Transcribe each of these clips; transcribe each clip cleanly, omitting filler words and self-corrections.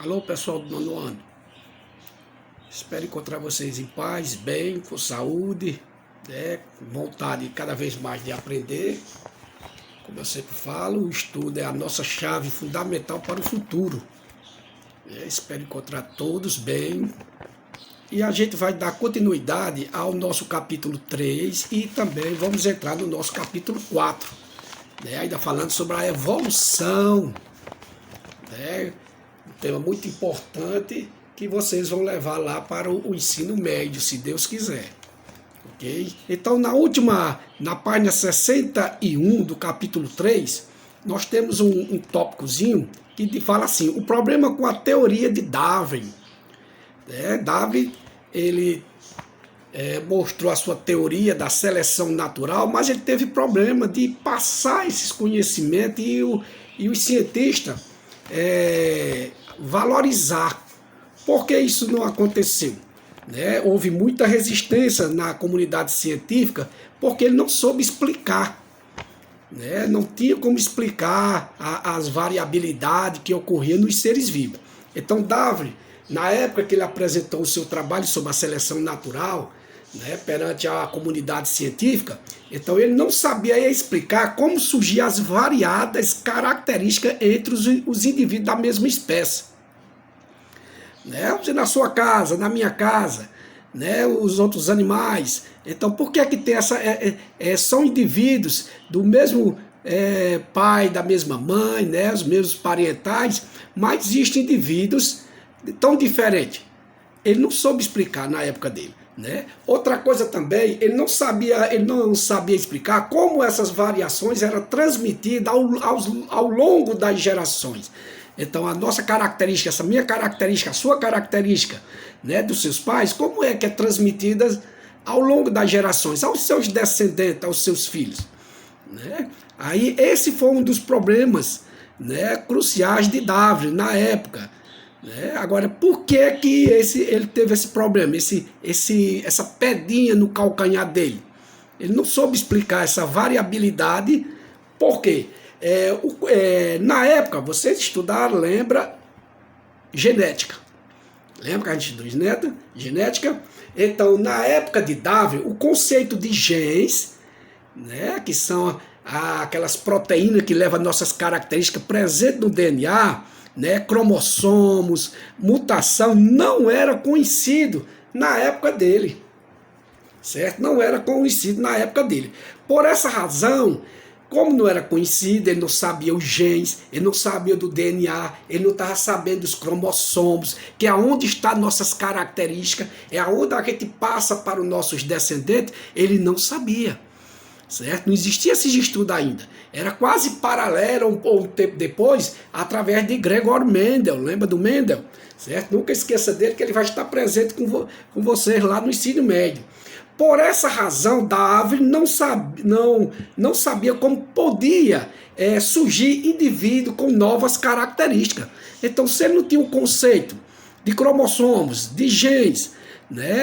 Alô, pessoal do nono ano. Espero encontrar vocês em paz, bem, com saúde, com vontade cada vez mais de aprender. Como eu sempre falo, o estudo é a nossa chave fundamental para o futuro. Espero encontrar todos bem. E a gente vai dar continuidade ao nosso capítulo 3 e também vamos entrar no nosso capítulo 4. Ainda falando sobre a evolução. Um tema muito importante que vocês vão levar lá para o ensino médio, se Deus quiser. Ok? Então, na página 61 do capítulo 3, nós temos um tópicozinho que fala assim: o problema com a teoria de Darwin. Darwin, ele mostrou a sua teoria da seleção natural, mas ele teve problema de passar esses conhecimentos e os cientistas valorizar. Por que isso não aconteceu? Houve muita resistência na comunidade científica porque ele não soube explicar. Não tinha como explicar as variabilidades que ocorriam nos seres vivos. Então Darwin, na época que ele apresentou o seu trabalho sobre a seleção natural, perante a comunidade científica, então ele não sabia explicar como surgiam as variadas características entre os indivíduos da mesma espécie. Na sua casa, na minha casa, os outros animais. Então, por que tem são indivíduos do mesmo pai, da mesma mãe, os mesmos parentais, mas existem indivíduos tão diferentes? Ele não soube explicar na época dele. Outra coisa também, ele não sabia explicar como essas variações eram transmitidas ao longo das gerações. Então a nossa característica, essa minha característica, a sua característica, dos seus pais, como é que é transmitida ao longo das gerações, aos seus descendentes, aos seus filhos. Aí esse foi um dos problemas cruciais de Darwin na época. Agora, por que ele teve esse problema, essa pedinha no calcanhar dele? Ele não soube explicar essa variabilidade. Por quê? Na época, vocês estudaram, lembra, genética. Lembra que a gente estudou genética? Então, na época de Darwin, o conceito de genes, que são aquelas proteínas que levam nossas características presentes no DNA, cromossomos, mutação, não era conhecido na época dele, certo? Não era conhecido na época dele. Por essa razão, como não era conhecido, ele não sabia os genes, ele não sabia do DNA, ele não estava sabendo dos cromossomos, que é onde estão nossas características, é onde a gente passa para os nossos descendentes, ele não sabia. Certo? Não existia esse estudo ainda. Era quase paralelo um tempo depois, através de Gregor Mendel. Lembra do Mendel? Certo? Nunca esqueça dele, que ele vai estar presente com vocês lá no ensino médio. Por essa razão, Darwin não sabia como podia surgir indivíduo com novas características. Então, se ele não tinha o conceito de cromossomos, de genes,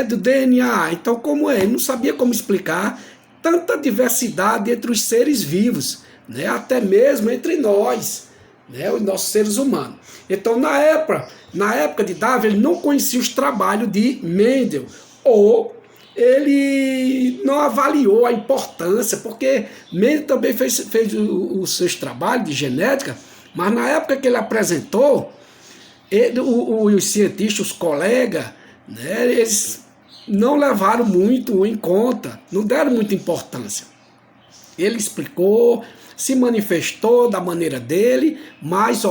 do DNA, então como é? Ele não sabia como explicar tanta diversidade entre os seres vivos, até mesmo entre nós, os nossos seres humanos. Então, na época de Darwin, ele não conhecia os trabalhos de Mendel, ou ele não avaliou a importância, porque Mendel também fez os seus trabalhos de genética, mas na época que ele apresentou, os cientistas, os colegas, eles não levaram muito em conta, não deram muita importância. Ele explicou, se manifestou da maneira dele, mas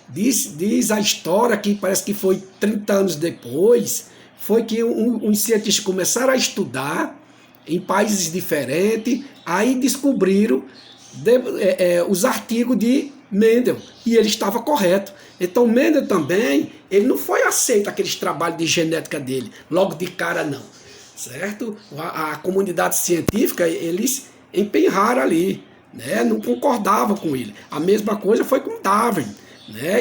diz a história que parece que foi 30 anos depois, foi que uns cientistas começaram a estudar em países diferentes, aí descobriram os artigos de Mendel, e ele estava correto. Então Mendel também, ele não foi aceito aqueles trabalhos de genética dele, logo de cara não, certo? A comunidade científica, eles empenharam ali, não concordavam com ele. A mesma coisa foi com Darwin,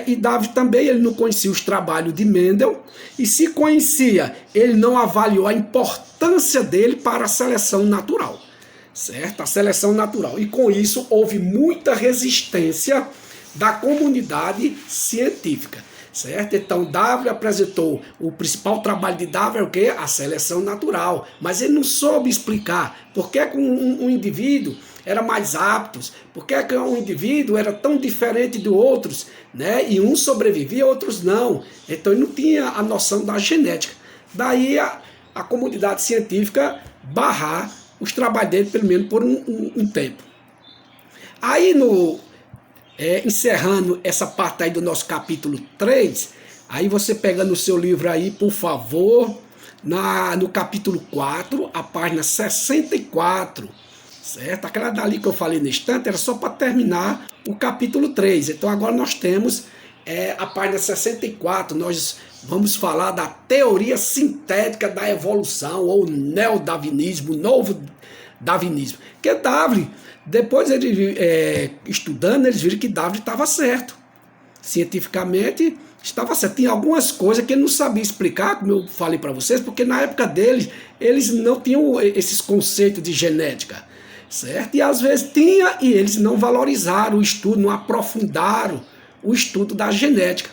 e Darwin também, ele não conhecia os trabalhos de Mendel, e se conhecia, ele não avaliou a importância dele para a seleção natural, certo? A seleção natural. E com isso houve muita resistência da comunidade científica. Certo? Então Darwin apresentou, o principal trabalho de Darwin é o quê? A seleção natural, mas ele não soube explicar por que um indivíduo era mais apto, por que um indivíduo era tão diferente de outros, né? E uns sobreviviam, outros não. Então ele não tinha a noção da genética. Daí a comunidade científica barrar os trabalhos dele, pelo menos por um tempo. Aí encerrando essa parte aí do nosso capítulo 3, aí você pega no seu livro aí, por favor, no capítulo 4, a página 64, certo? Aquela dali que eu falei no instante era só para terminar o capítulo 3. Então agora nós temos a página 64, nós vamos falar da teoria sintética da evolução, ou neodarwinismo, novo darwinismo. Que Darwin, depois ele estudando, eles viram que Darwin estava certo. Cientificamente estava certo. Tinha algumas coisas que ele não sabia explicar, como eu falei para vocês, porque na época deles, eles não tinham esses conceitos de genética, certo? E às vezes tinha, e eles não valorizaram o estudo, não aprofundaram o estudo da genética,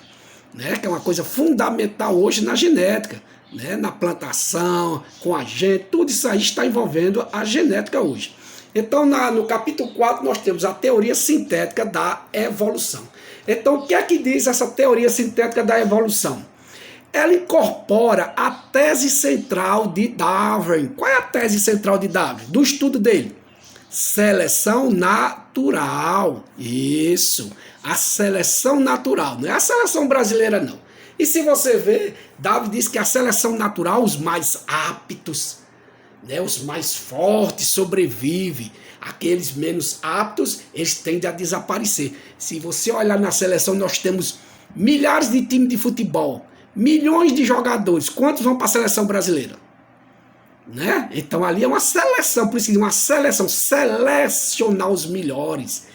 né? Que é uma coisa fundamental hoje na genética, né? Na plantação, com a gente, tudo isso aí está envolvendo a genética hoje. Então, no capítulo 4, nós temos a teoria sintética da evolução. Então, o que é que diz essa teoria sintética da evolução? Ela incorpora a tese central de Darwin. Qual é a tese central de Darwin? Do estudo dele? Seleção natural. Isso. A seleção natural. Não é a seleção brasileira, não. E se você ver, Darwin diz que a seleção natural, os mais aptos, né, os mais fortes sobrevivem, aqueles menos aptos, eles tendem a desaparecer. Se você olhar na seleção, nós temos milhares de times de futebol, milhões de jogadores. Quantos vão para a seleção brasileira? Né? Então ali é uma seleção, por isso que uma seleção, selecionar os melhores,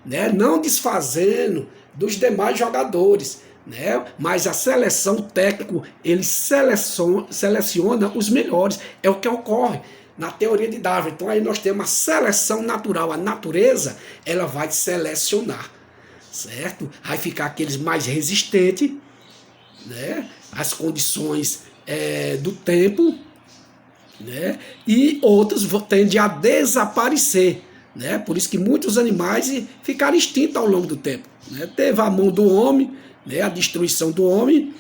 né? Não desfazendo dos demais jogadores, né? Mas a seleção, o técnico, ele seleciona os melhores. É o que ocorre na teoria de Darwin. Então aí nós temos a seleção natural. A natureza, ela vai selecionar, certo? Vai ficar aqueles mais resistentes, né? As condições do tempo, né? E outros tendem a desaparecer, né? Por isso que muitos animais ficaram extintos ao longo do tempo, né? Teve a mão do homem, né, a destruição do homem,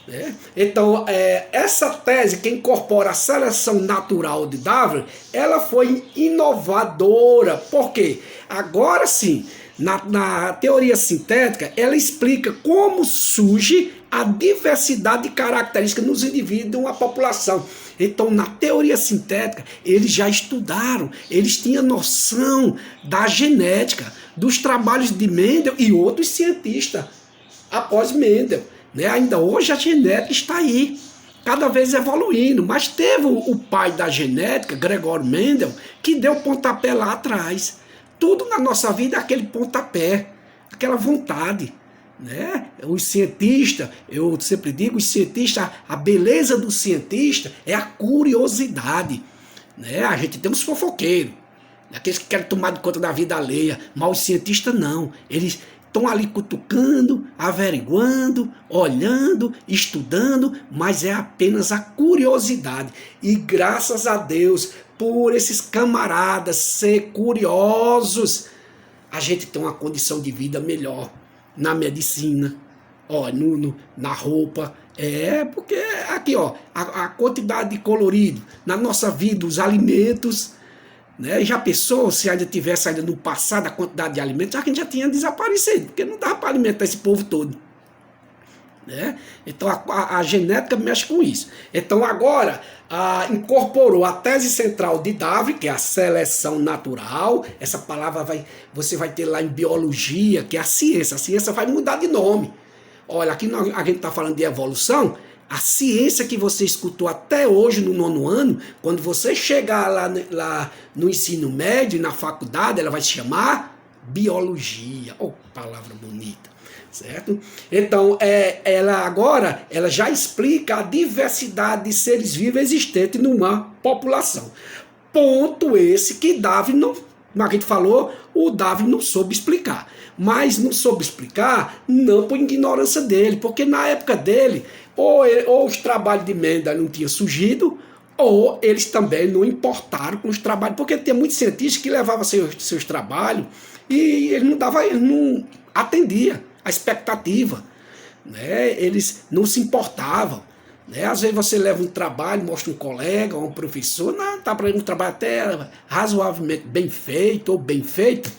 né? Então essa tese que incorpora a seleção natural de Darwin, ela foi inovadora. Por quê? Agora sim, na teoria sintética, ela explica como surge a diversidade de características nos indivíduos de uma população. Então, na teoria sintética, eles já estudaram, eles tinham noção da genética, dos trabalhos de Mendel e outros cientistas após Mendel, né? Ainda hoje a genética está aí, cada vez evoluindo, mas teve o pai da genética, Gregório Mendel, que deu pontapé lá atrás. Tudo na nossa vida é aquele pontapé, aquela vontade, né? Os cientistas, eu sempre digo, os cientistas, a beleza do cientista é a curiosidade, né? A gente tem uns fofoqueiros, aqueles que querem tomar de conta da vida alheia, mas os cientistas não, eles estão ali cutucando, averiguando, olhando, estudando, mas é apenas a curiosidade. E graças a Deus, por esses camaradas ser curiosos, a gente tem uma condição de vida melhor na medicina, ó, na roupa. Porque aqui, ó, a quantidade de colorido na nossa vida, os alimentos, né? Já pensou se ainda tivesse ainda no passado a quantidade de alimentos, a gente já tinha desaparecido, porque não dava para alimentar esse povo todo, né? Então a genética mexe com isso. Então agora incorporou a tese central de Darwin, que é a seleção natural. Essa palavra você vai ter lá em biologia, que é a ciência vai mudar de nome. Olha, aqui a gente está falando de evolução. A ciência que você escutou até hoje no 9º ano, quando você chegar lá no ensino médio, na faculdade, ela vai se chamar biologia. Oh, palavra bonita, certo? Então, ela já explica a diversidade de seres vivos existentes numa população. Ponto esse que Darwin como a gente falou, o Darwin não soube explicar. Mas não soube explicar não por ignorância dele, porque na época dele, ou os trabalhos de Mendel não tinham surgido, ou eles também não importaram com os trabalhos, porque tinha muitos cientistas que levavam seus trabalhos e ele não atendia a expectativa, né? Eles não se importavam. Né? Às vezes você leva um trabalho, mostra um colega ou um professor, não, tá para um trabalho até razoavelmente bem feito ou bem feito,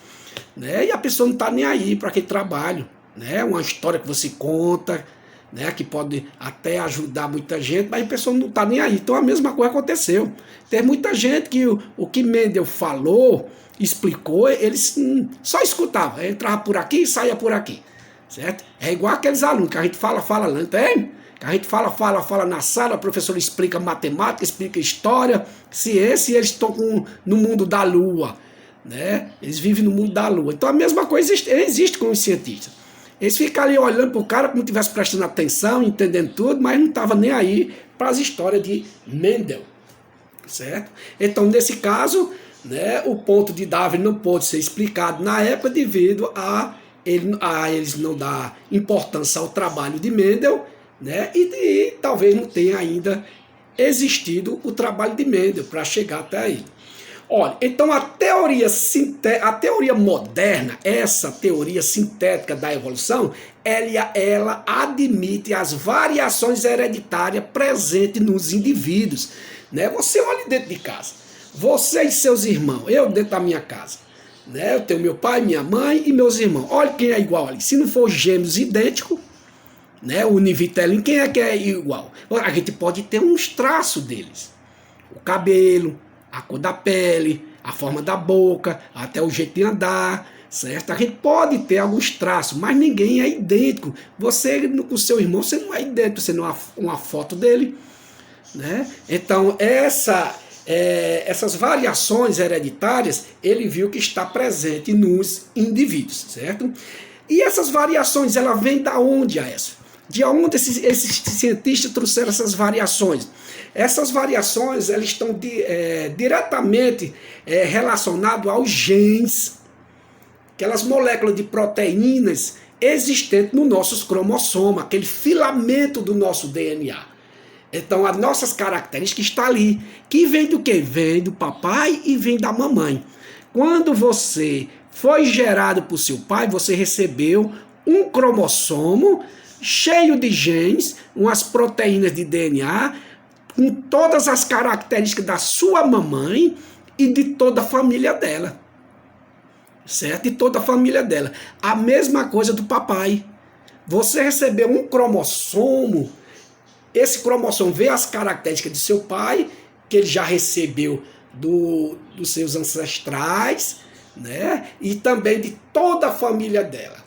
né? E a pessoa não está nem aí para aquele trabalho, né? Uma história que você conta, né? Que pode até ajudar muita gente, mas a pessoa não está nem aí. Então a mesma coisa aconteceu. Tem muita gente que o que Mendel falou, explicou, eles só escutavam, entrava por aqui e saía por aqui, certo? É igual aqueles alunos que a gente fala, não tem? Que a gente fala na sala, a professora explica matemática, explica história, ciência, e eles estão no mundo da lua, né? Eles vivem no mundo da lua. Então a mesma coisa existe com os cientistas. Eles ficam ali olhando para o cara como se estivesse prestando atenção, entendendo tudo, mas não estava nem aí para as histórias de Mendel, certo? Então, nesse caso, né, o ponto de Darwin não pôde ser explicado na época devido a eles não dar importância ao trabalho de Mendel, né, e talvez não tenha ainda existido o trabalho de Mendel para chegar até aí. Olha, então a teoria moderna, essa teoria sintética da evolução, ela admite as variações hereditárias presentes nos indivíduos. Né? Você olha dentro de casa, você e seus irmãos, eu dentro da minha casa. Né? Eu tenho meu pai, minha mãe e meus irmãos. Olha quem é igual ali. Se não for gêmeos idênticos, né? O univitelino, quem é que é igual? A gente pode ter uns traços deles. O cabelo, a cor da pele, a forma da boca, até o jeito de andar, certo? A gente pode ter alguns traços, mas ninguém é idêntico. Você, com o seu irmão, você não é idêntico, você não é uma foto dele, né? Então, essas variações hereditárias, ele viu que está presente nos indivíduos, certo? E essas variações, ela vem da onde a essa? De onde esses cientistas trouxeram essas variações? Essas variações elas estão diretamente relacionadas aos genes, aquelas moléculas de proteínas existentes nos nossos cromossomos, aquele filamento do nosso DNA. Então, as nossas características estão ali, que vem do quê? Vem do papai e vem da mamãe. Quando você foi gerado por seu pai, você recebeu um cromossomo cheio de genes, umas proteínas de DNA, com todas as características da sua mamãe e de toda a família dela. Certo? De toda a família dela. A mesma coisa do papai. Você recebeu um cromossomo, esse cromossomo vê as características de seu pai, que ele já recebeu dos seus ancestrais, né? E também de toda a família dela.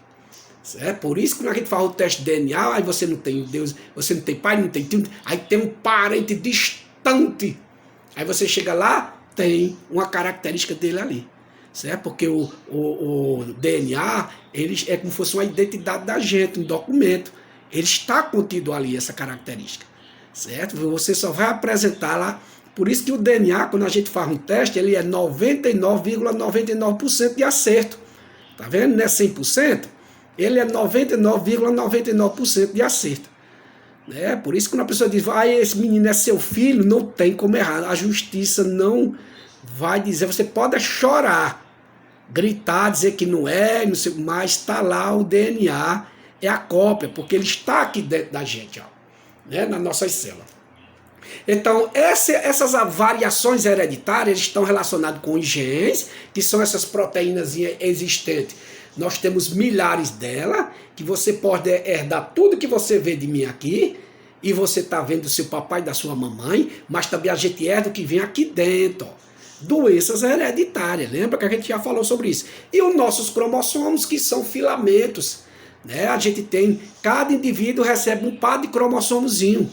Certo? Por isso que quando a gente faz o teste de DNA, aí você não tem Deus, você não tem pai, não tem tio, aí tem um parente distante. Aí você chega lá, tem uma característica dele ali. Certo? Porque o DNA ele é como se fosse uma identidade da gente, um documento. Ele está contido ali, essa característica. Certo? Você só vai apresentar lá. Por isso que o DNA, quando a gente faz um teste, ele é 99,99% de acerto. Tá vendo? Não é 100%? Ele é 99,99% de acerto. Né? Por isso que quando a pessoa diz, esse menino é seu filho, não tem como errar. A justiça não vai dizer, você pode chorar, gritar, dizer que não é, não sei, mas está lá o DNA, é a cópia, porque ele está aqui dentro da gente, ó, né? Nas nossas células. Então, essas variações hereditárias estão relacionadas com os genes, que são essas proteínas existentes. Nós temos milhares delas, que você pode herdar tudo que você vê de mim aqui, e você está vendo do seu papai e da sua mamãe, mas também a gente herda o que vem aqui dentro. Ó. Doenças hereditárias, lembra que a gente já falou sobre isso? E os nossos cromossomos, que são filamentos. Né? A gente tem, cada indivíduo recebe um par de cromossomozinho.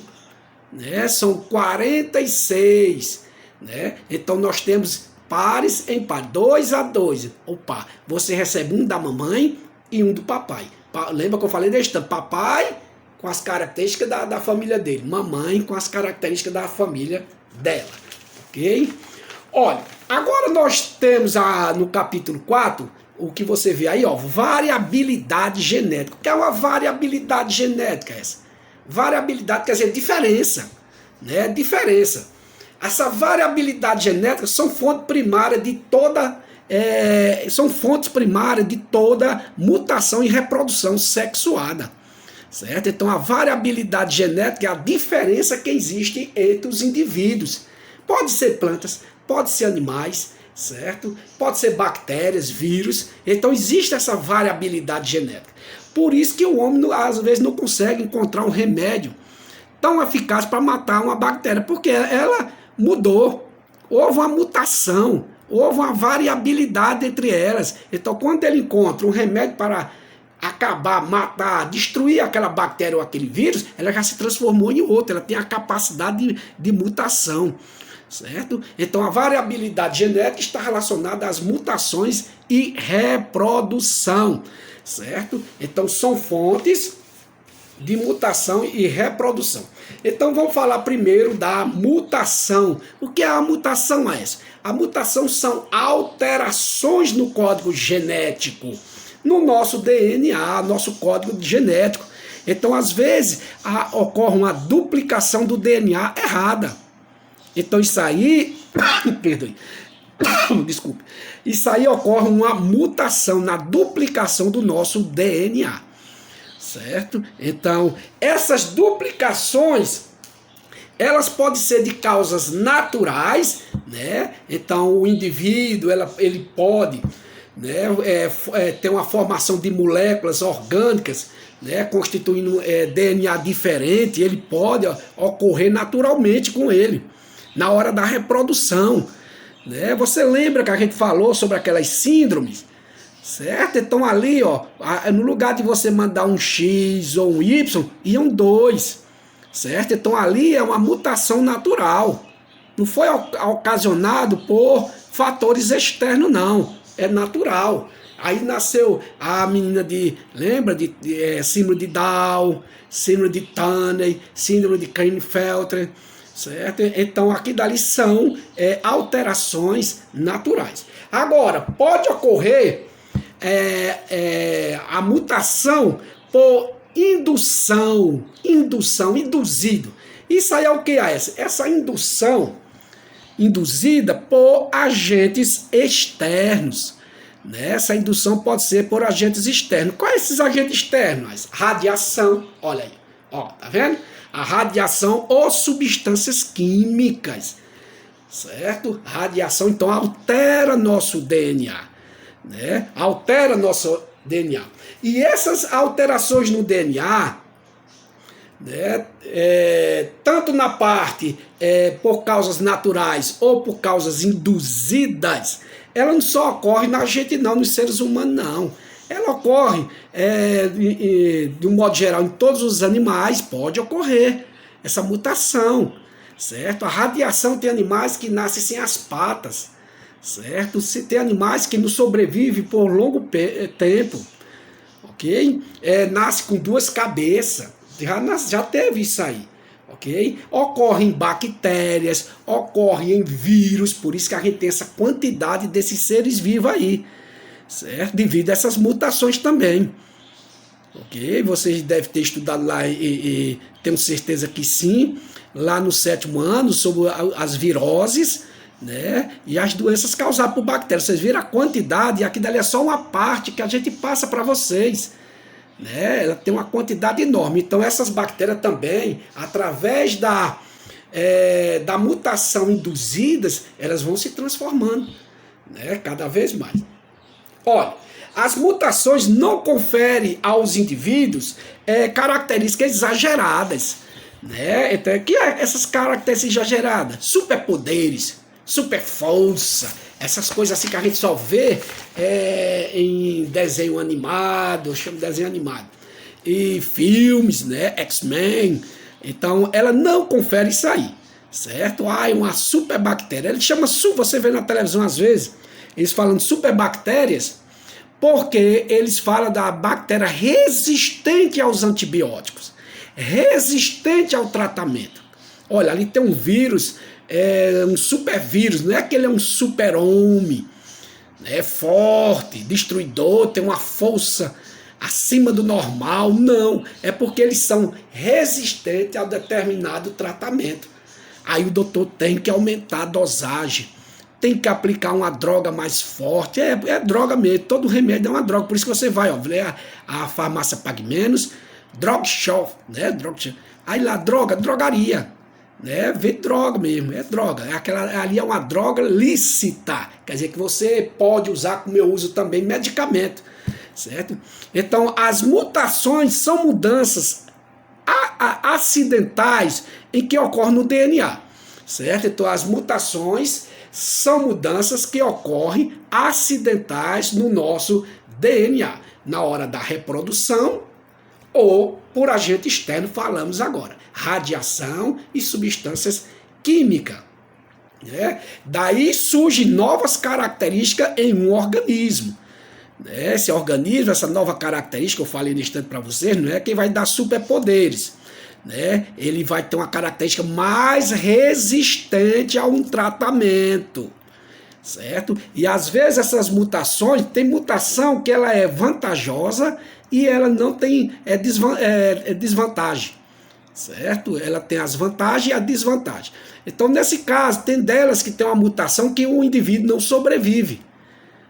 Né? São 46. Né? Então nós temos pares em par, 2 a 2. Opa, você recebe um da mamãe e um do papai. Lembra que eu falei deste? Papai com as características da família dele, mamãe com as características da família dela. Ok? Olha, agora nós temos no capítulo 4, o que você vê aí, ó, variabilidade genética. O que é uma variabilidade genética essa? Variabilidade quer dizer diferença, né? Diferença. Essa variabilidade genética são fontes primárias de toda mutação e reprodução sexuada, certo? Então a variabilidade genética é a diferença que existe entre os indivíduos. Pode ser plantas, pode ser animais, certo? Pode ser bactérias, vírus. Então existe essa variabilidade genética. Por isso que o homem às vezes não consegue encontrar um remédio tão eficaz para matar uma bactéria, porque ela mudou, houve uma mutação, houve uma variabilidade entre elas. Então quando ele encontra um remédio para acabar, matar, destruir aquela bactéria ou aquele vírus, ela já se transformou em outra, ela tem a capacidade de mutação, certo? Então a variabilidade genética está relacionada às mutações e reprodução, certo? Então são fontes de mutação e reprodução. Então vamos falar primeiro da mutação. O que é a mutação, essa? A mutação são alterações no código genético, no nosso DNA, nosso código genético. Então às vezes ocorre uma duplicação do DNA errada. Então isso aí, perdoe, desculpe, isso aí ocorre uma mutação na duplicação do nosso DNA, certo? Então essas duplicações, elas podem ser de causas naturais, né? Então o indivíduo, ele pode, né, ter uma formação de moléculas orgânicas, né, constituindo DNA diferente, ele pode ocorrer naturalmente com ele, na hora da reprodução, né? Você lembra que a gente falou sobre aquelas síndromes, certo? Então ali, ó, no lugar de você mandar um X ou um Y, iam 2, certo? Então ali é uma mutação natural, não foi ocasionado por fatores externos, não, é natural. Aí nasceu a menina lembra de síndrome de Down, síndrome de Turner, síndrome de Klinefelter, certo? Então aqui dali são alterações naturais. Agora, pode ocorrer a mutação por induzido. Isso aí é o que é essa? Essa indução induzida por agentes externos. Essa indução pode ser por agentes externos. Quais esses agentes externos? Radiação, olha aí, ó, tá vendo? A radiação ou substâncias químicas, certo? Radiação, então, altera nosso DNA, né? Altera nosso DNA. E essas alterações no DNA, né, tanto na parte por causas naturais ou por causas induzidas, ela não só ocorre na gente não, nos seres humanos não. Ela ocorre, de um modo geral, em todos os animais, pode ocorrer essa mutação, certo? A radiação tem animais que nascem sem as patas, certo? Se tem animais que não sobrevivem por longo tempo, ok? Nasce com 2 cabeças, já teve isso aí, ok? Ocorre em bactérias, ocorre em vírus, por isso que a gente tem essa quantidade desses seres vivos aí, certo? Devido a essas mutações também, ok? Vocês devem ter estudado lá e tenho certeza que sim, lá no 7º ano, sobre as viroses, né? E as doenças causadas por bactérias. Vocês viram a quantidade, e aqui dali é só uma parte que a gente passa para vocês, né? Ela tem uma quantidade enorme. Então essas bactérias também, através da mutação induzidas, elas vão se transformando, né? Cada vez mais. Olha, as mutações não conferem aos indivíduos características exageradas, né? Então, que essas características exageradas? Superpoderes, super força, essas coisas assim que a gente só vê em desenho animado, eu chamo de desenho animado, e filmes, né? X-Men. Então ela não confere isso aí, certo? Uma superbactéria, ele chama, você vê na televisão às vezes, eles falam de superbactérias, porque eles falam da bactéria resistente aos antibióticos, resistente ao tratamento, olha, ali tem um vírus, um super vírus, não é que ele é um super-homem, é forte, destruidor, tem uma força acima do normal, não, é porque eles são resistentes a determinado tratamento. Aí o doutor tem que aumentar a dosagem, tem que aplicar uma droga mais forte, é droga mesmo, todo remédio é uma droga, por isso que você vai, ó, a farmácia Pague Menos, drug shop, né, aí lá, drogaria, né, vê droga mesmo, é droga, ali é uma droga lícita, quer dizer que você pode usar, como eu uso também, medicamento, certo? Então, as mutações são mudanças acidentais em que ocorrem no DNA, certo? Então, as mutações são mudanças que ocorrem acidentais no nosso DNA, na hora da reprodução ou por agente externo, falamos agora, radiação e substâncias químicas. Né? Daí surgem novas características em um organismo. Esse organismo, essa nova característica que eu falei no instante para vocês, não é quem vai dar superpoderes. Né? Ele vai ter uma característica mais resistente a um tratamento. Certo? E às vezes essas mutações, tem mutação que ela é vantajosa e ela não tem desvantagem. Certo? Ela tem as vantagens e a desvantagem. Então, nesse caso, tem delas que tem uma mutação que o indivíduo não sobrevive.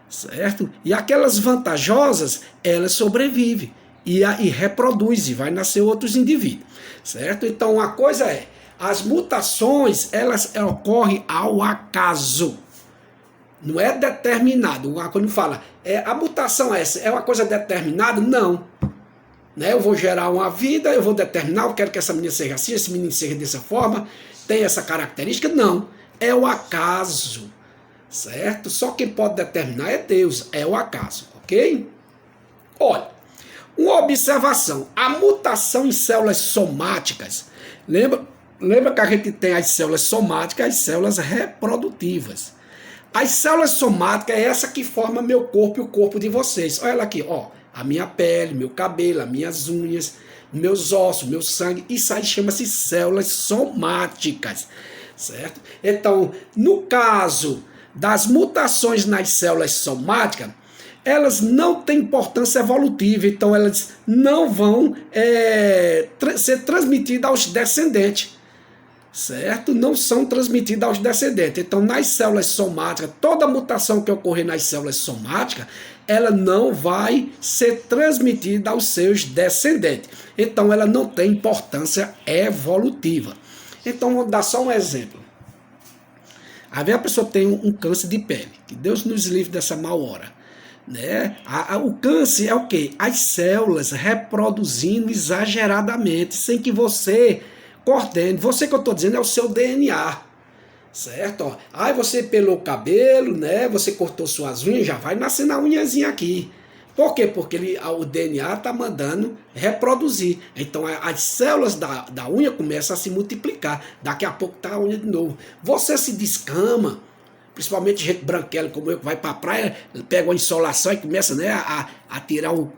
Certo? E aquelas vantajosas, elas sobrevivem e reproduzem, vai nascer outros indivíduos. Certo? Então, uma coisa é, as mutações, elas ocorrem ao acaso. Não é determinado. Quando fala, a mutação é uma coisa determinada? Não. Né? Eu vou gerar uma vida, eu vou determinar, eu quero que essa menina seja assim, esse menino seja dessa forma, tem essa característica? Não. É o acaso. Certo? Só quem pode determinar é Deus, é o acaso, ok? Olha, uma observação, a mutação em células somáticas, lembra que a gente tem as células somáticas e as células reprodutivas. As células somáticas é essa que forma meu corpo e o corpo de vocês. Olha ela aqui, ó, a minha pele, meu cabelo, as minhas unhas, meus ossos, meu sangue, isso aí chama-se células somáticas, certo? Então, no caso das mutações nas células somáticas, elas não têm importância evolutiva, então elas não vão ser transmitidas aos descendentes, certo? Não são transmitidas aos descendentes. Então, nas células somáticas, toda mutação que ocorrer nas células somáticas, ela não vai ser transmitida aos seus descendentes. Então, ela não tem importância evolutiva. Então, vou dar só um exemplo. Às vezes a pessoa tem um câncer de pele, que Deus nos livre dessa mal hora. Né? O câncer é o quê? As células reproduzindo exageradamente, sem que você coordene. Você que eu estou dizendo é o seu DNA. Certo? Ó. Aí você pelou o cabelo, né? Você cortou suas unhas, já vai nascer na unhazinha aqui. Por quê? Porque o DNA está mandando reproduzir. Então as células da unha começam a se multiplicar. Daqui a pouco está a unha de novo. Você se descama, principalmente gente branquela como eu, que vai para a praia, pega uma insolação e começa, né, a tirar o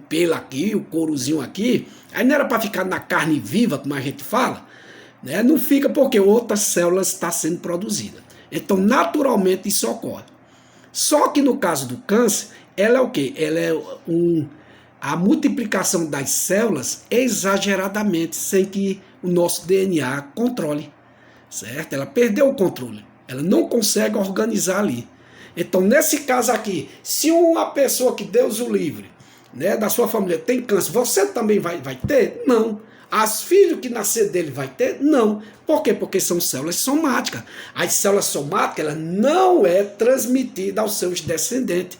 pelo aqui, o courozinho aqui. Aí não era para ficar na carne viva, como a gente fala. Né? Não fica porque outras células estão sendo produzidas. Então, naturalmente, isso ocorre. Só que no caso do câncer, ela é o quê? Ela é a multiplicação das células exageradamente, sem que o nosso DNA controle. Certo? Ela perdeu o controle. Ela não consegue organizar ali. Então, nesse caso aqui, se uma pessoa que Deus o livre, né, da sua família tem câncer, você também vai ter? Não. As filhas que nascer dele vai ter? Não. Por quê? Porque são células somáticas. As células somáticas, ela não é transmitida aos seus descendentes.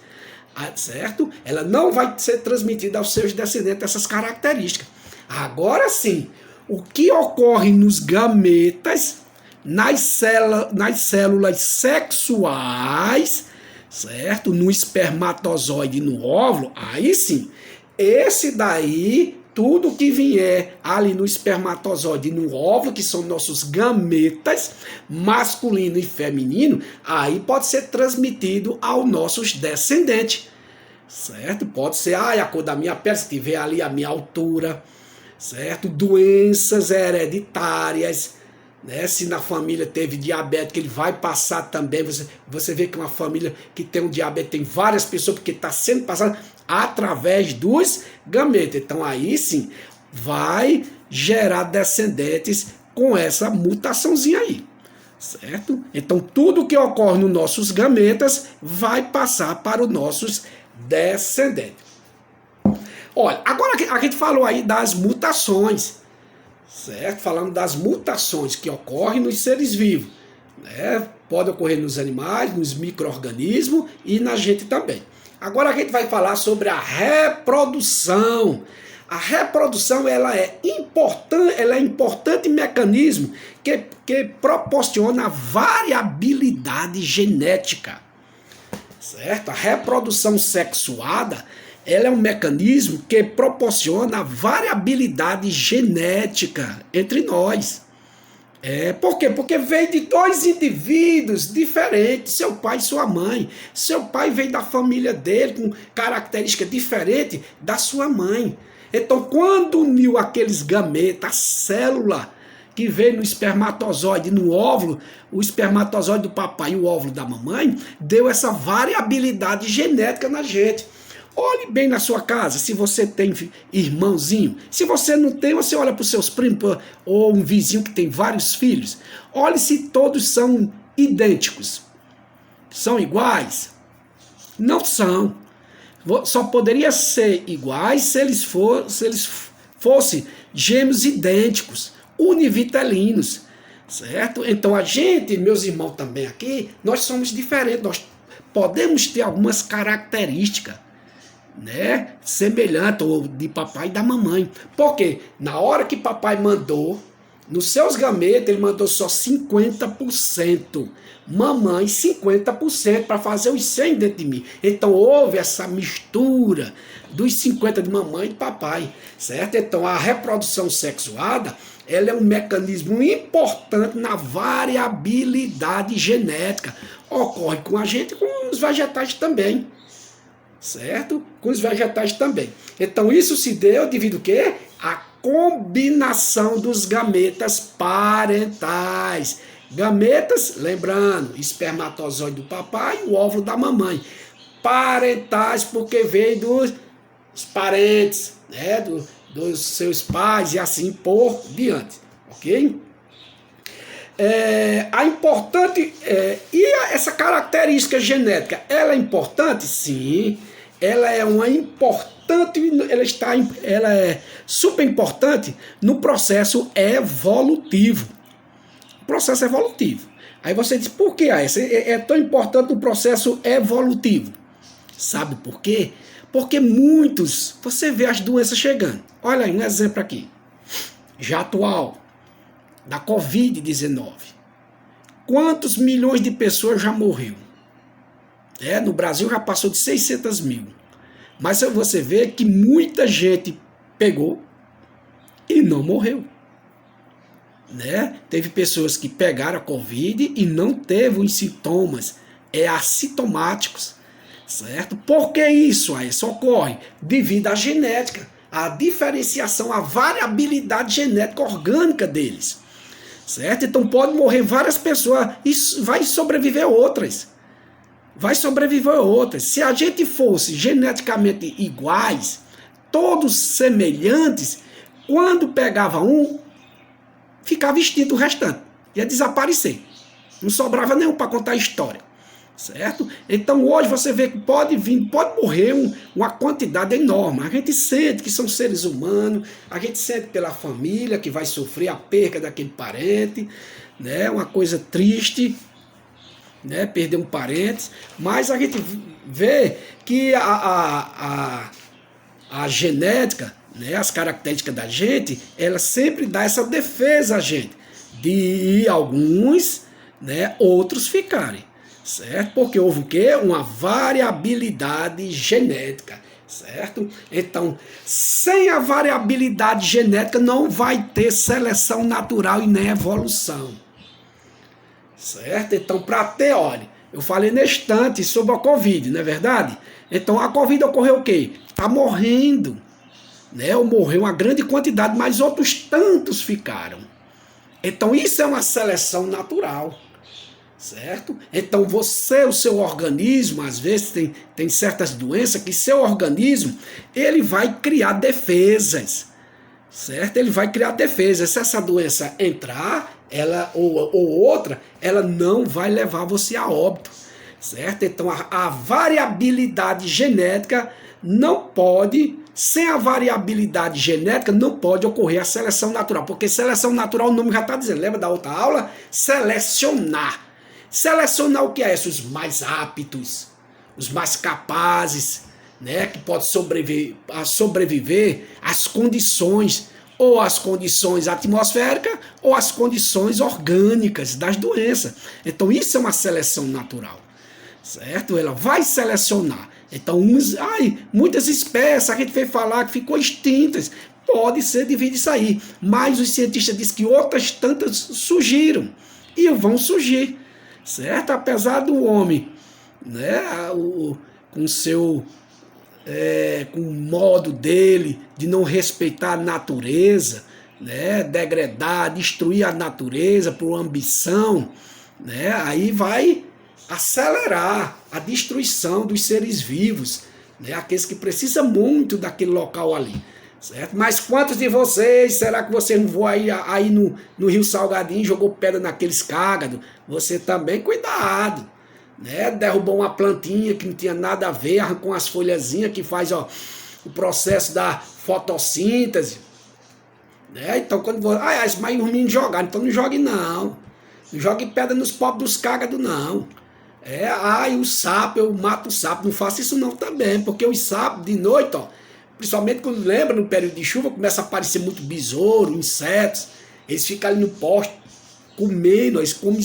Certo? Ela não vai ser transmitida aos seus descendentes essas características. Agora sim, o que ocorre nos gametas, nas células sexuais, certo? No espermatozoide e no óvulo, aí sim, esse daí, tudo que vier ali no espermatozoide e no óvulo, que são nossos gametas, masculino e feminino, aí pode ser transmitido aos nossos descendentes, certo? Pode ser, a cor da minha pele, se tiver ali a minha altura, certo? Doenças hereditárias, né? Se na família teve diabetes, ele vai passar também. Você vê que uma família que tem um diabetes tem várias pessoas, porque está sendo passado através dos gametas. Então aí sim vai gerar descendentes com essa mutaçãozinha aí, certo? Então tudo que ocorre nos nossos gametas vai passar para os nossos descendentes. Olha, agora a gente falou aí das mutações, certo? Falando das mutações que ocorrem nos seres vivos, né? Pode ocorrer nos animais, nos micro-organismos e na gente também. Agora a gente vai falar sobre a reprodução. A reprodução ela é importante mecanismo que proporciona variabilidade genética, certo? A reprodução sexuada ela é um mecanismo que proporciona variabilidade genética entre nós. Por quê? Porque veio de dois indivíduos diferentes, seu pai e sua mãe. Seu pai veio da família dele com características diferentes da sua mãe. Então, quando uniu aqueles gametas, a célula que veio no espermatozoide, no óvulo, o espermatozoide do papai e o óvulo da mamãe, deu essa variabilidade genética na gente. Olhe bem na sua casa, se você tem irmãozinho. Se você não tem, você olha para os seus primos ou um vizinho que tem vários filhos. Olhe se todos são idênticos. São iguais? Não são. Só poderia ser iguais se eles fossem gêmeos idênticos, univitelinos, certo? Então a gente, meus irmãos também aqui, nós somos diferentes, nós podemos ter algumas características, né, semelhantes ou de papai e da mamãe. Porque na hora que papai mandou, nos seus gametas, ele mandou só 50%. Mamãe, 50% para fazer os 100 dentro de mim. Então houve essa mistura dos 50 de mamãe e de papai, certo? Então a reprodução sexuada, ela é um mecanismo importante na variabilidade genética. Ocorre com a gente e com os vegetais também, certo? Com os vegetais também. Então isso se deu devido ao quê? A combinação dos gametas parentais. Gametas, lembrando, espermatozoide do papai e o óvulo da mamãe. Parentais, porque veio dos parentes, né? Dos seus pais e assim por diante. Ok? Essa característica genética, ela é importante? Sim. Ela é uma importante, ela é super importante no processo evolutivo. Processo evolutivo. Aí você diz, por que é tão importante no processo evolutivo? Sabe por quê? Porque você vê as doenças chegando. Olha aí um exemplo aqui, já atual, da Covid-19. Quantos milhões de pessoas já morreu? No Brasil já passou de 600 mil. Mas você vê que muita gente pegou e não morreu. Né? Teve pessoas que pegaram a Covid e não teve os sintomas assintomáticos, certo? Por que isso? Isso ocorre devido à genética, à diferenciação, à variabilidade genética orgânica deles, certo? Então pode morrer várias pessoas e vai sobreviver outras. Se a gente fosse geneticamente iguais, todos semelhantes, quando pegava um, ficava extinto o restante, ia desaparecer, não sobrava nenhum para contar a história, certo? Então hoje você vê que pode morrer uma quantidade enorme. A gente sente que são seres humanos, a gente sente pela família que vai sofrer a perda daquele parente, né? Uma coisa triste, né? Perder um parente, mas a gente vê que a genética, né, as características da gente, ela sempre dá essa defesa a gente, de alguns, né, outros ficarem, certo? Porque houve o quê? Uma variabilidade genética, certo? Então, sem a variabilidade genética não vai ter seleção natural e nem evolução, certo? Então, para ter, olha, eu falei na estante sobre a Covid, não é verdade? Então, a Covid ocorreu o quê? Está morrendo, né? Morreu uma grande quantidade, mas outros tantos ficaram. Então isso é uma seleção natural, certo? Então você, o seu organismo, às vezes tem certas doenças que seu organismo, ele vai criar defesas, certo? Ele vai criar defesas. Se essa doença entrar, ela ou outra, ela não vai levar você a óbito, certo? Então a variabilidade genética não pode, sem a variabilidade genética, não pode ocorrer a seleção natural, porque seleção natural, o nome já está dizendo, lembra da outra aula? Selecionar. Selecionar o que é isso? Os mais aptos, os mais capazes, né, que podem sobreviver às condições, ou às condições atmosféricas, ou às condições orgânicas das doenças. Então isso é uma seleção natural, certo? Ela vai selecionar. Então, muitas espécies, a gente veio falar que ficou extintas, pode ser devido a isso aí, mas os cientistas dizem que outras tantas surgiram, e vão surgir, certo? Apesar do homem, né, com seu com o modo dele de não respeitar a natureza, né, degradar, destruir a natureza por ambição, né, aí vai acelerar a destruição dos seres vivos, né, aqueles que precisam muito daquele local ali, certo? Mas quantos de vocês, será que você não voou aí no Rio Salgadinho e jogou pedra naqueles cágados? Você também, cuidado, né? Derrubou uma plantinha que não tinha nada a ver, arrancou umas folhazinhas que faz o processo da fotossíntese, né? Então quando você, mas os meninos jogaram, então não jogue não jogue pedra nos pobres dos cágados não, o sapo, eu mato o sapo, não faça isso não também, porque os sapos de noite, principalmente quando lembra no período de chuva, começa a aparecer muito besouro, insetos, eles ficam ali no poste comendo, eles comem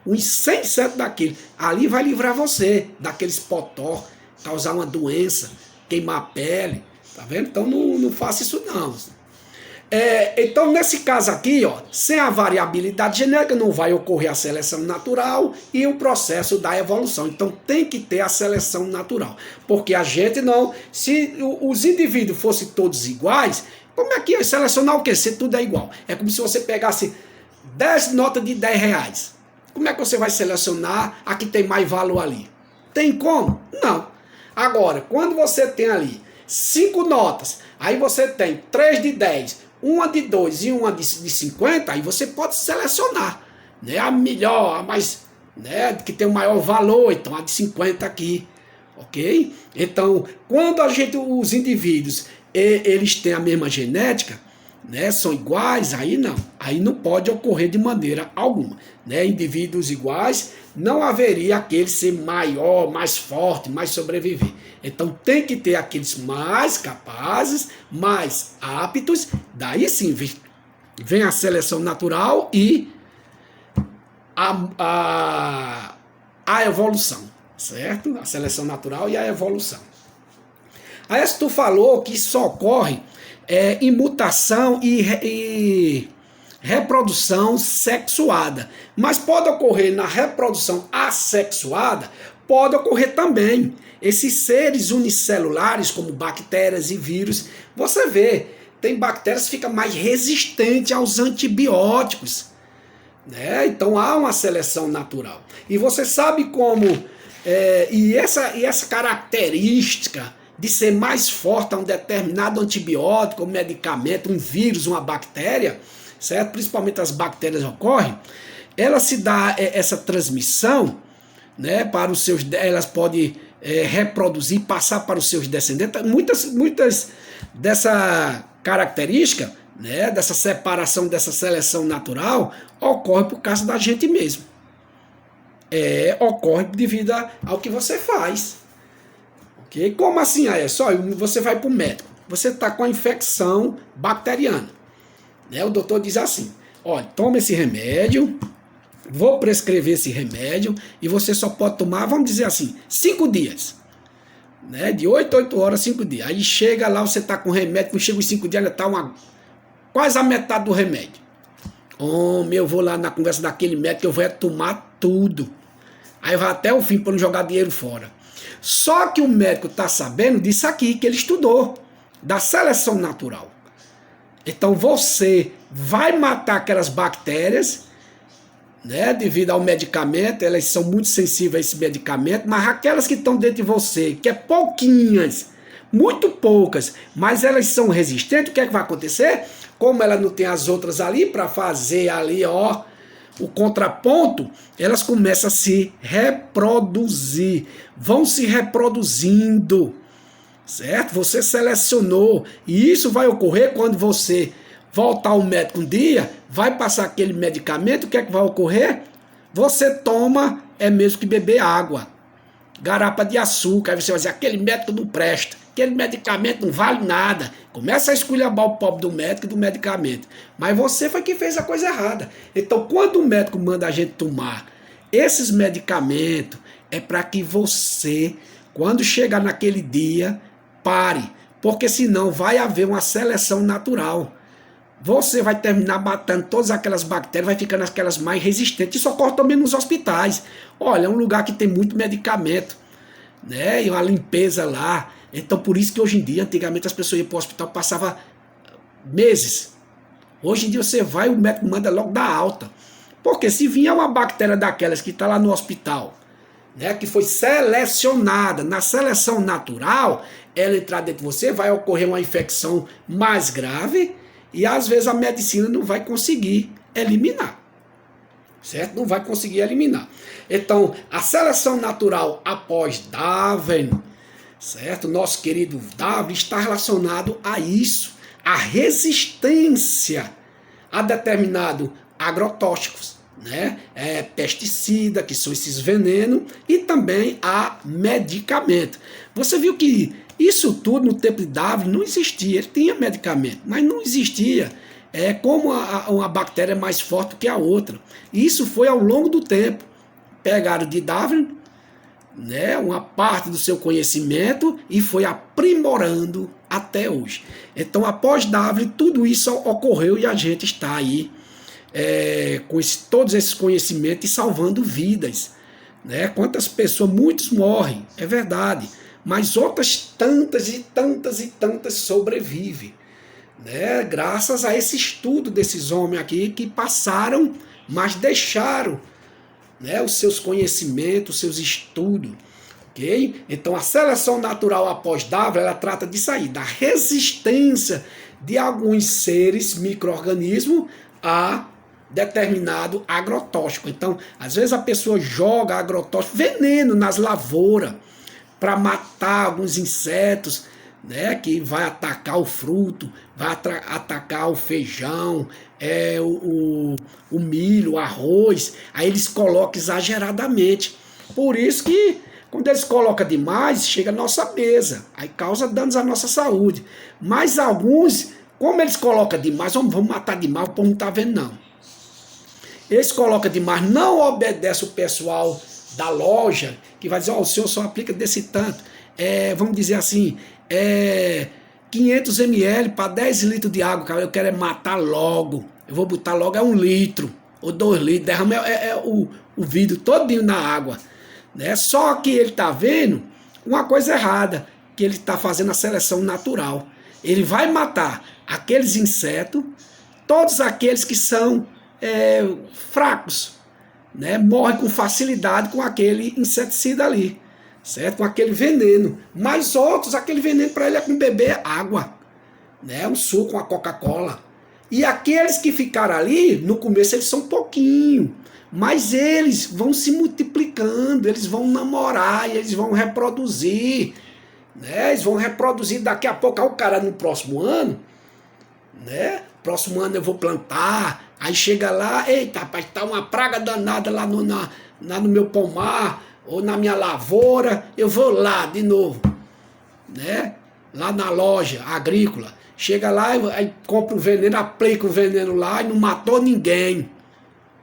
uns 100 insetos daquele. Ali vai livrar você daqueles potó, causar uma doença, queimar a pele, tá vendo? Então não faça isso não. Então nesse caso aqui, sem a variabilidade genética não vai ocorrer a seleção natural e o processo da evolução. Então tem que ter a seleção natural, porque a gente não, se os indivíduos fossem todos iguais, como é que ia selecionar o quê? Se tudo é igual. É como se você pegasse 10 notas de 10 reais. Como é que você vai selecionar a que tem mais valor ali? Tem como? Não. Agora, quando você tem ali 5 notas, aí você tem 3 de 10, uma de 2 e uma de 50, aí você pode selecionar, né? A melhor, a mais, né, que tem o maior valor, então a de 50 aqui, ok? Então, quando os indivíduos, eles têm a mesma genética, né, são iguais, aí não pode ocorrer de maneira alguma, né? Indivíduos iguais, não haveria aquele ser maior, mais forte, mais sobreviver. Então tem que ter aqueles mais capazes, mais aptos, daí sim vem a seleção natural e a evolução, certo? A seleção natural e a evolução. Aí se tu falou que isso ocorre em mutação e reprodução sexuada. Mas pode ocorrer na reprodução assexuada, pode ocorrer também. Esses seres unicelulares, como bactérias e vírus, você vê, tem bactérias que ficam mais resistentes aos antibióticos, né? Então há uma seleção natural. E você sabe como, essa característica de ser mais forte a um determinado antibiótico, um medicamento, um vírus, uma bactéria, certo? Principalmente as bactérias ocorrem, ela se dá essa transmissão, né, para os seus, elas podem reproduzir, passar para os seus descendentes. Muitas dessa característica, né, dessa separação, dessa seleção natural, ocorre por causa da gente mesmo. Ocorre devido ao que você faz. Okay? Como assim, Só você vai para o médico, você está com a infecção bacteriana, né? O doutor diz assim, olha, toma esse remédio, vou prescrever esse remédio e você só pode tomar, vamos dizer assim, 5 dias, né? De 8 a 8 horas, 5 dias. Aí chega lá, você está com o remédio, quando chega os 5 dias, já está quase a metade do remédio. Eu vou lá na conversa daquele médico, eu vou tomar tudo. Aí vai até o fim para não jogar dinheiro fora. Só que o médico está sabendo disso aqui, que ele estudou, da seleção natural. Então você vai matar aquelas bactérias, né, devido ao medicamento, elas são muito sensíveis a esse medicamento, mas aquelas que estão dentro de você, que é pouquinhas, muito poucas, mas elas são resistentes, o que é que vai acontecer? Como ela não tem as outras ali para fazer ali, ó, o contraponto, elas começam a se reproduzir, vão se reproduzindo, certo? Você selecionou, e isso vai ocorrer quando você voltar ao médico um dia, vai passar aquele medicamento, o que é que vai ocorrer? Você toma, é mesmo que beber água, garapa de açúcar, aí você vai dizer, aquele médico não presta, aquele medicamento não vale nada, começa a esculhambar o pobre do médico e do medicamento, mas você foi que fez a coisa errada. Então quando o médico manda a gente tomar esses medicamentos, é para que você, quando chegar naquele dia, pare, porque senão vai haver uma seleção natural. Você vai terminar matando todas aquelas bactérias, vai ficando aquelas mais resistentes. Isso ocorre também nos hospitais. Olha, é um lugar que tem muito medicamento, né? E uma limpeza lá. Então, por isso que hoje em dia, antigamente as pessoas iam para o hospital, passava meses. Hoje em dia você vai, o médico manda logo dar alta. Porque se vier uma bactéria daquelas que está lá no hospital, né, que foi selecionada, na seleção natural, ela entrar dentro de você, vai ocorrer uma infecção mais grave, e às vezes a medicina não vai conseguir eliminar, certo? Não vai conseguir eliminar. Então, a seleção natural após Darwin, certo? Nosso querido Darwin está relacionado a isso, a resistência a determinados agrotóxicos, né? Pesticida, que são esses venenos, e também a medicamento. Você viu que isso tudo no tempo de Darwin não existia. Ele tinha medicamento, mas não existia como uma bactéria é mais forte que a outra. Isso foi ao longo do tempo. Pegaram de Darwin, né, uma parte do seu conhecimento e foi aprimorando até hoje. Então, após Darwin, tudo isso ocorreu e a gente está aí com todos esses conhecimentos e salvando vidas, né? Quantas pessoas, muitos morrem, é verdade, mas outras tantas e tantas e tantas sobrevivem, né? Graças a esse estudo desses homens aqui que passaram, mas deixaram, né, os seus conhecimentos, os seus estudos. Okay? Então a seleção natural após Darwin, ela trata disso aí, da resistência de alguns seres, micro-organismos, a determinado agrotóxico. Então, às vezes a pessoa joga agrotóxico, veneno nas lavouras, para matar alguns insetos, né, que vai atacar o fruto, vai atacar o feijão, o milho, o arroz. Aí eles colocam exageradamente. Por isso que quando eles colocam demais, chega à nossa mesa, aí causa danos à nossa saúde. Mas alguns, como eles colocam demais, vamos matar demais, o povo não está vendo não. Eles colocam demais, não obedece o pessoal da loja, que vai dizer, o senhor só aplica desse tanto. Vamos dizer assim, 500 ml para 10 litros de água, cara, eu quero matar logo. Eu vou botar logo 1 litro ou 2 litros, derrama o vidro todinho na água. Né? Só que ele está vendo uma coisa errada, que ele está fazendo a seleção natural. Ele vai matar aqueles insetos, todos aqueles que são fracos, né? Morrem com facilidade com aquele inseticida ali, certo? Com aquele veneno. Mas outros, aquele veneno para ele é com beber água, né? Um suco, uma Coca-Cola. E aqueles que ficaram ali, no começo eles são pouquinho, mas eles vão se multiplicando, eles vão namorar, e eles vão reproduzir, né? Eles vão reproduzir daqui a pouco, o cara no próximo ano, né? Próximo ano eu vou plantar, aí chega lá, eita, rapaz, tá uma praga danada lá no meu pomar, ou na minha lavoura, eu vou lá de novo, né? Lá na loja agrícola, chega lá, aí compra o veneno, aplica o veneno lá e não matou ninguém.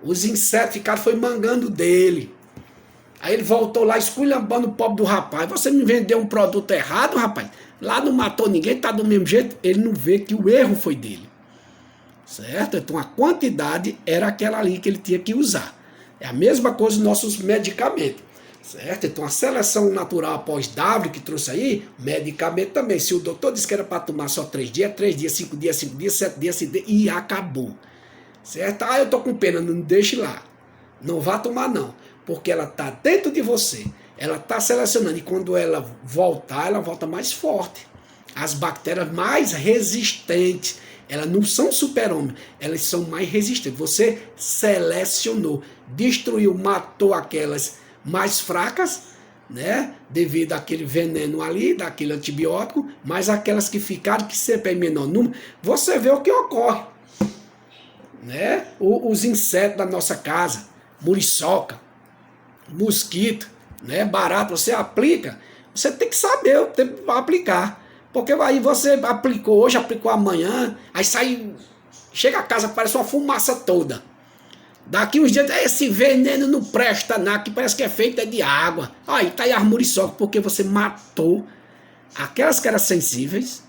Os insetos ficaram, foi mangando dele. Aí ele voltou lá, esculhambando o pobre do rapaz. Você me vendeu um produto errado, rapaz? Lá não matou ninguém, tá do mesmo jeito. Ele não vê que o erro foi dele. Certo? Então a quantidade era aquela ali que ele tinha que usar. É a mesma coisa dos nossos medicamentos. certo? Então a seleção natural após W que trouxe aí, medicamento também. Se o doutor disse que era para tomar só 3 dias, 5 dias, 5 dias, 7 dias, 7 dias e acabou. Certo? Ah, eu tô com pena, não deixe lá. Não vá tomar não, porque ela tá dentro de você. Ela tá selecionando e quando ela voltar, ela volta mais forte. As bactérias mais resistentes, elas não são super-homem, elas são mais resistentes. Você selecionou, destruiu, matou aquelas mais fracas, né? Devido àquele veneno ali, daquele antibiótico, mas aquelas que ficaram, que sempre é em menor número, você vê o que ocorre, né? Os insetos da nossa casa, muriçoca, mosquito, né? Barata, você aplica, você tem que saber o tempo para aplicar. Porque aí você aplicou hoje, aplicou amanhã, aí sai, chega a casa, parece uma fumaça toda. Daqui uns dias, esse veneno não presta nada, que parece que é feito de água. Aí tá aí a muriçoca, porque você matou aquelas que eram sensíveis,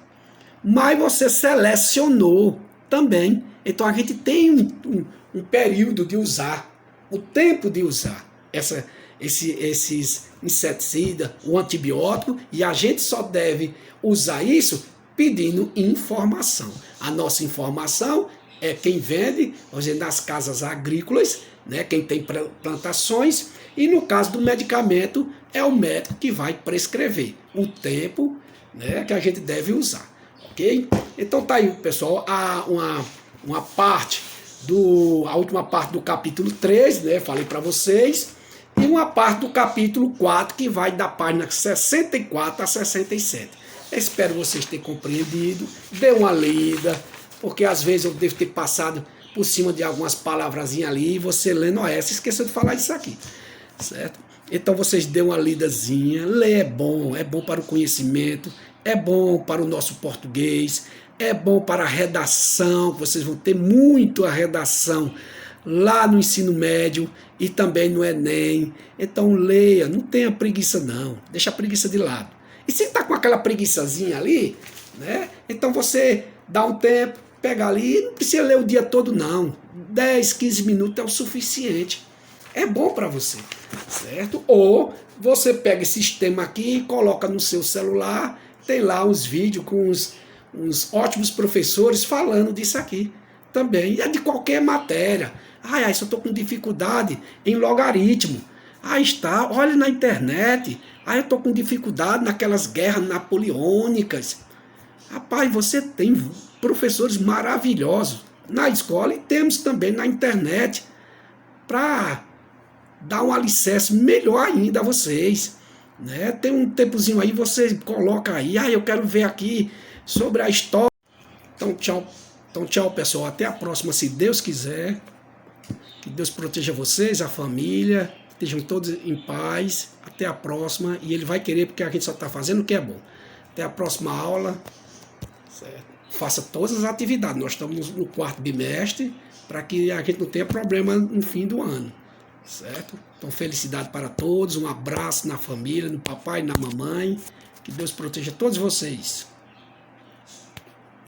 mas você selecionou também. Então a gente tem um período de usar, o tempo de usar esses inseticidas, o antibiótico, e a gente só deve usar isso pedindo informação. A nossa informação é quem vende, nas casas agrícolas, né, quem tem plantações, e no caso do medicamento, é o médico que vai prescrever o tempo, né, que a gente deve usar. Ok? Então tá aí, pessoal, uma parte a última parte do capítulo 3, né, falei para vocês, e uma parte do capítulo 4, que vai da página 64 a 67. Eu espero vocês terem compreendido, dê uma lida, porque às vezes eu devo ter passado por cima de algumas palavrazinhas ali, e você lendo, você esqueceu de falar isso aqui, certo? Então vocês dêem uma lidazinha, ler é bom para o conhecimento, é bom para o nosso português, é bom para a redação, vocês vão ter muito a redação lá no ensino médio e também no Enem. Então leia, não tenha preguiça não, deixa a preguiça de lado. E se está com aquela preguiçazinha ali, né? Então você dá um tempo, pega ali, não precisa ler o dia todo não, 10, 15 minutos é o suficiente. É bom para você, certo? Ou você pega esse sistema aqui e coloca no seu celular, tem lá uns vídeos com uns ótimos professores falando disso aqui também. E é de qualquer matéria. Se eu estou com dificuldade em logaritmo. Está, olha na internet. Eu estou com dificuldade naquelas guerras napoleônicas. Rapaz, você tem professores maravilhosos na escola e temos também na internet para dar um alicerce melhor ainda a vocês. Né? Tem um tempozinho aí, você coloca aí, eu quero ver aqui sobre a história. Então, tchau, pessoal. Até a próxima, se Deus quiser. Que Deus proteja vocês, a família. Estejam todos em paz. Até a próxima. E Ele vai querer, porque a gente só está fazendo o que é bom. Até a próxima aula. Certo? Faça todas as atividades. Nós estamos no 4º bimestre, para que a gente não tenha problema no fim do ano. Certo? Então, felicidade para todos. Um abraço na família, no papai e na mamãe. Que Deus proteja todos vocês.